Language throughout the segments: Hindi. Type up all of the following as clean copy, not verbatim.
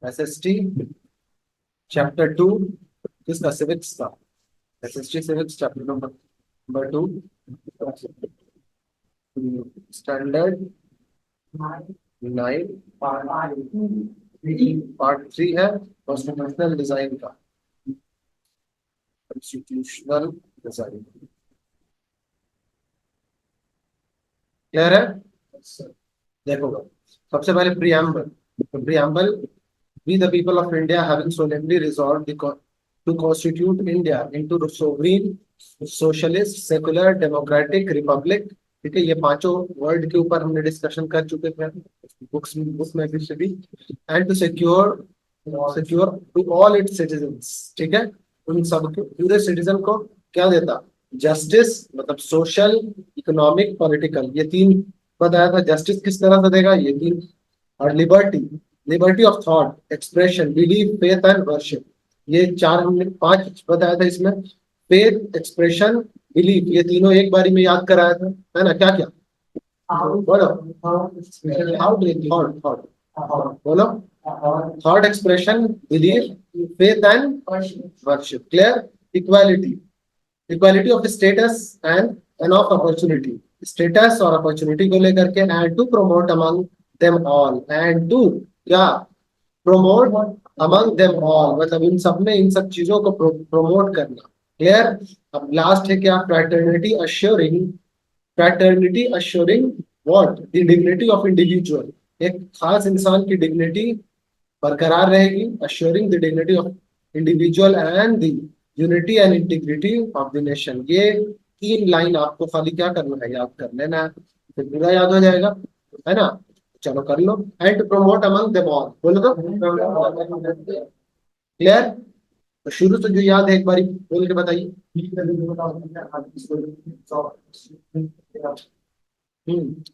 एसएसटी चैप्टर 2 किसका? सिविक्स का। SST civics chapter number 2, standard 9 part 3 है, कॉन्स्टिट्यूशनल डिजाइन का। कॉन्स्टिट्यूशनल डिजाइन क्लियर है? देखो, सबसे पहले preamble. Preamble, we the people of India having solemnly resolved to constitute India into the sovereign, socialist, secular, democratic republic। ठीक है, ये पांचों वर्ड के ऊपर हमने डिस्कशन कर चुके थे बुक में भी। And to secure to all its citizens, ठीक है, उन सब के पूरे सिटीजन को क्या देता? जस्टिस, मतलब सोशल, इकोनॉमिक, पॉलिटिकल, ये तीन बताया था। जस्टिस किस तरह से देगा? ये तीन। और liberty, liberty of thought, expression, belief, faith and worship, ये चार हमने पांच बताया था इसमें। फेथ, एक्सप्रेशन, बिलीफ, ये तीनों एक बारी में याद कराया था, है ना? क्या क्या बोलो? हाउ डू थॉट, थॉट बोलो। Thought, expression, belief, faith and worship. Clear? Equality, equality of status and of opportunity, status और अपॉर्चुनिटी को लेकर के। And to promote among them all, and to क्या? प्रमोट अमंग देम ऑल, मतलब इन सब में इन सब चीजों को प्रमोट करना। क्लियर? अब लास्ट है क्या? Fraternity assuring, fraternity assuring what? The dignity of individual, एक खास इंसान की डिग्निटी बरकरार रहेगी। Assuring the dignity of individual and the unity and integrity of the nation. ये तीन लाइन आपको खाली क्या करना है? याद कर लेना है, फिर पूरा याद हो जाएगा, है ना? चलो कर लो। And to promote among them all, बोलो तो। क्लियर? तो शुरू से जो याद है एक बारी बोल के बताइए।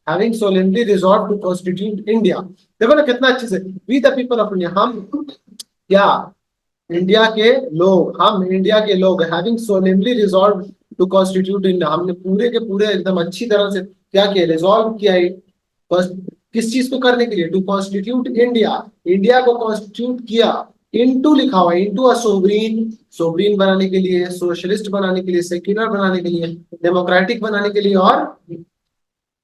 Having solemnly resolve to constitute India, देखो ना कितना अच्छे से। We the people of India, हम क्या? इंडिया के लोग, हम इंडिया के लोग। Having solemnly resolve to constitute India, हमने पूरे के पूरे एकदम अच्छी तरह से क्या किया? रिजॉल्व किया है। किस चीज को करने के लिए? टू कॉन्स्टिट्यूट इंडिया, इंडिया को कॉन्स्टिट्यूट किया। इनटू लिखा हुआ है, इनटू अ सोवरीन, सोवरीन बनाने के लिए, सोशलिस्ट बनाने के लिए, सेक्युलर बनाने के लिए, डेमोक्रेटिक बनाने के लिए और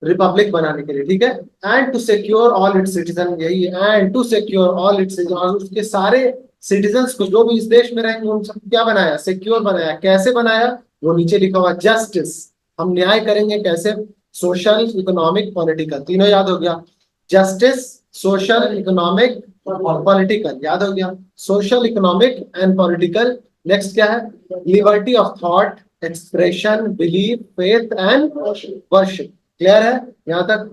रिपब्लिक बनाने के लिए। ठीक है? And to secure all its citizen, यही है। And to secure all its, और उसके सारे सिटीजन्स को जो भी इस देश में रहेंगे उन सब क्या बनाया? सिक्योर बनाया। कैसे बनाया? वो नीचे लिखा हुआ, जस्टिस, हम न्याय करेंगे कैसे? सोशल, इकोनॉमिक, पॉलिटिकल, तीनों याद हो गया। जस्टिस, सोशल, इकोनॉमिक और पॉलिटिकल, याद हो गया। Social, economic and political. Next क्या है? Liberty of thought, expression, belief, faith and worship. Clear है यहाँ तक?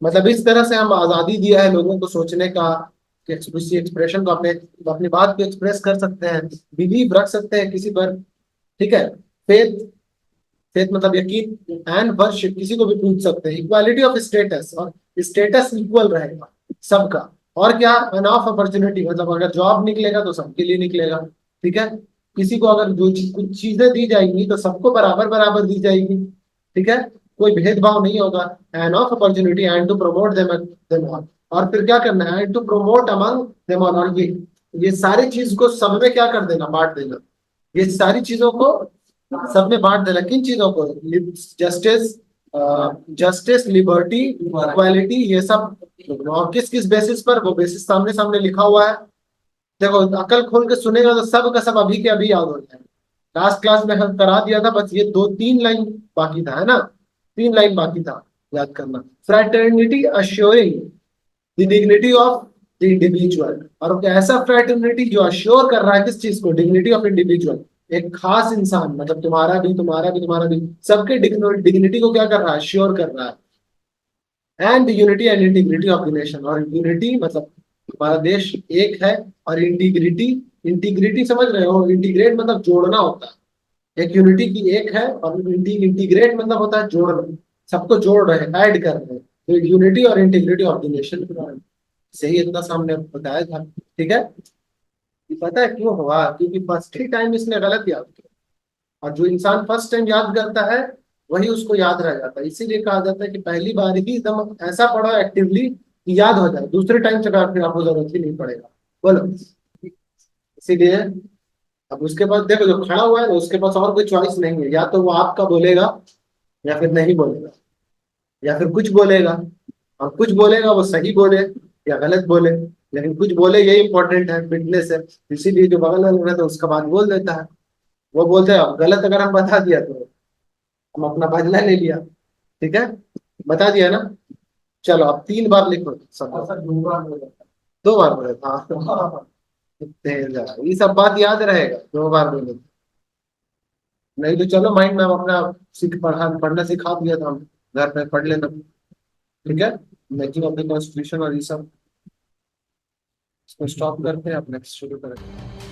मतलब इस तरह से हम आजादी दिया है लोगों को सोचने का, कि किसी एक्सप्रेशन को अपनी बात को एक्सप्रेस कर सकते हैं, बिलीव रख सकते हैं किसी पर। ठीक है? फेथ, फेथ मतलब यकीन। एंड वर्शिप, किसी को भी पूछ सकते हैं। इक्वालिटी ऑफ स्टेटस, और स्टेटस इक्वल रहेगा सबका। और क्या? एनफ अपॉर्चुनिटी, मतलब अगर जॉब निकलेगा तो सबके लिए निकलेगा। ठीक है? किसी को अगर जो कुछ चीजें दी जाएंगी तो सबको बराबर बराबर दी जाएगी। ठीक है? कोई भेदभाव नहीं होगा। And of opportunity and to promote them all, और फिर क्या करना है? To promote among them all, और ये सारी चीज को सब में क्या कर देना? बांट देना। ये सारी चीजों को सब में बांट देना। किन चीजों को? जस्टिस, जस्टिस, लिबर्टी, इक्वालिटी, ये सब। और किस किस बेसिस पर? वो बेसिस सामने सामने लिखा हुआ है। देखो, अकल खोल के सुनेगा तो सब का सब अभी के अभी याद हो जाएगा। लास्ट क्लास में हम करा दिया था, बस ये दो तीन लाइन बाकी था, है ना? तीन लाइन बाकी था याद करना। Fraternity assuring the dignity of the individual, और ऐसा फ्रैटर्निटी जो अश्योर कर रहा है किस चीज को? डिग्निटी ऑफ इंडिविजुअल, एक खास इंसान, मतलब तुम्हारा भी, तुम्हारा भी, तुम्हारा भी, सबके डिग्निटी को क्या कर रहा है? अश्योर कर रहा है। And unity and integrity of the nation, और यूनिटी मतलब हमारा देश एक है, और इंटीग्रिटी, इंटीग्रिटी समझ रहे हो? इंटीग्रेट मतलब जोड़ना होता है। एक यूनिटी की एक है, और इंटीग्रेट मतलब होता है जोड़ना, सबको जोड़ रहे हैं, ऐड कर रहे हैं। तो यूनिटी और इंटीग्रिटी ऑफ द नेशन सही इतना सामने बताया था। ठीक है? ये पता है क्यों हुआ? क्योंकि फर्स्ट ही टाइम इसने गलत याद किया, और जो इंसान फर्स्ट टाइम याद करता है वही उसको याद रह जाता है। इसीलिए कहा जाता है कि पहली बार ही एकदम ऐसा पढ़ो एक्टिवली कि याद हो जाए, दूसरे टाइम से फिर आपको जरूरत ही नहीं पड़ेगा। बोलो। इसीलिए अब उसके पास देखो, जो खड़ा हुआ है ना उसके पास और कोई चॉइस नहीं है, या तो वो आपका बोलेगा या फिर नहीं बोलेगा, या फिर कुछ बोलेगा। और कुछ बोलेगा वो सही बोले या गलत बोले, लेकिन कुछ बोले यही इंपॉर्टेंट है, फिटनेस है। इसीलिए जो बगल वाला रहता है उसका बात बोल देता है। वो बोलते हैं अब गलत अगर हम बता दिया तो हम अपना बदला ले लिया। ठीक है, बता दिया ना। चलो अब 3 बार लिखो सब। सर 2 बार बोला। 2 बार बोले हाँ। तेज है। ये सब बात याद रहेगा, 2 बार बोले। नहीं तो चलो माइंड में हम अपना पढ़ना सिखा दिया था हम, घर पे पढ़ लेना। ठीक है, मेकिंग ऑफ द कॉन्स्टिट्यूशन और ये सब, इसको स्टॉप करते हैं, अब नेक्स्ट शुरू करें।